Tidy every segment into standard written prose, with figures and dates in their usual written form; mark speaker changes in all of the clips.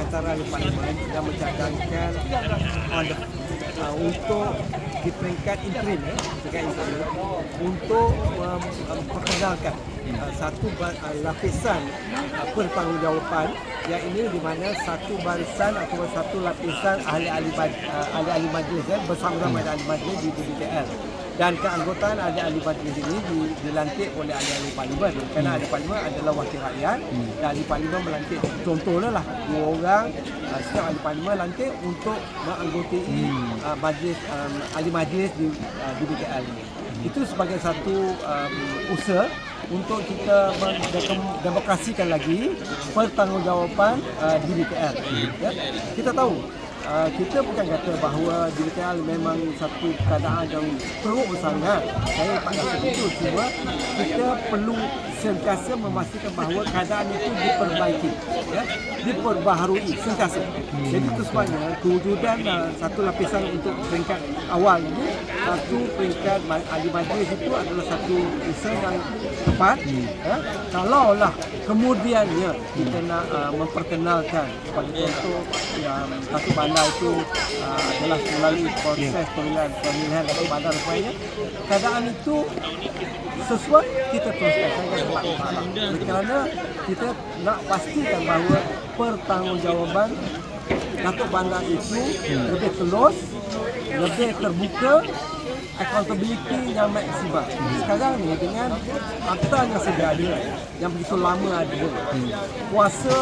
Speaker 1: antara ahli parlimen dan mencadangkan untuk di peringkat interim untuk memperkenalkan satu lapisan pertanggungjawapan, yang ini di mana satu barisan atau satu lapisan ahli-ahli majlis bersama-sama dengan ahli majlis di DPR. Dan keanggotaan ahli-ahli majlis ini dilantik oleh ahli-ahli parlimen, kerana ahli parlimen adalah wakil rakyat dan ahli parlimen melantik, contohnya lah 2 orang setiap ahli parlimen lantik untuk menganggotai majlis ahli majlis di DPR ini. Itu sebagai satu usaha untuk kita mendemokrasikan lagi pertanggungjawapan di DPR. Ya? Kita tahu kita bukan kata bahawa DPR memang satu keadaan yang teruk sangat. Saya tak rasa itu. Cuma kita perlu sentiasa memastikan bahawa keadaan itu diperbaiki, ya? Diperbaharui sentiasa. Jadi itu sebabnya kewujudan satu lapisan untuk peringkat awal ini, satu peringkat ahli majlis itu adalah satu usaha yang tepat. Ya? Kalaulah kemudiannya kita nak memperkenalkan, sebagai contoh yang satu bandar itu adalah melalui proses pemilihan satu bandar dan sebagainya, keadaan itu sesuai, kita teruskan. Kerana kita nak pastikan bahawa pertanggungjawaban Datuk Bandar itu lebih telus, lebih terbuka, accountability yang maksimal. Sekarang ni dengan akta yang sedia ada, yang begitu lama ada, kuasa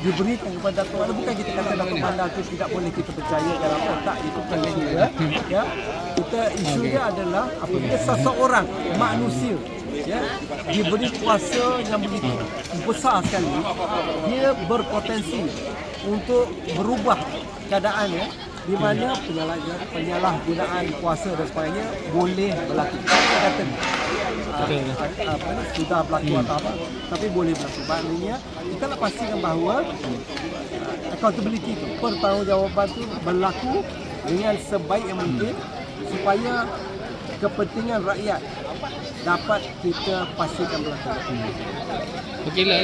Speaker 1: diberikan kepada Datuk Bandar. Bukan kita kata Datuk Bandar itu tidak boleh kita percaya dalam tak, itu bukan isu dia. Ya. Kita isu dia adalah apabila seseorang manusia, ya, diberi kuasa yang begitu besar sekali, dia berpotensi untuk berubah keadaannya, di mana penyalahgunaan kuasa dan sebagainya boleh berlaku. Kita kata sudah berlaku atau apa, tapi boleh berlaku. Maknanya kita nak pastikan bahawa accountability itu, pertanggungjawaban itu berlaku dengan sebaik yang mungkin, supaya kepentingan rakyat dapat kita pastikan berlaku.
Speaker 2: Okeylah.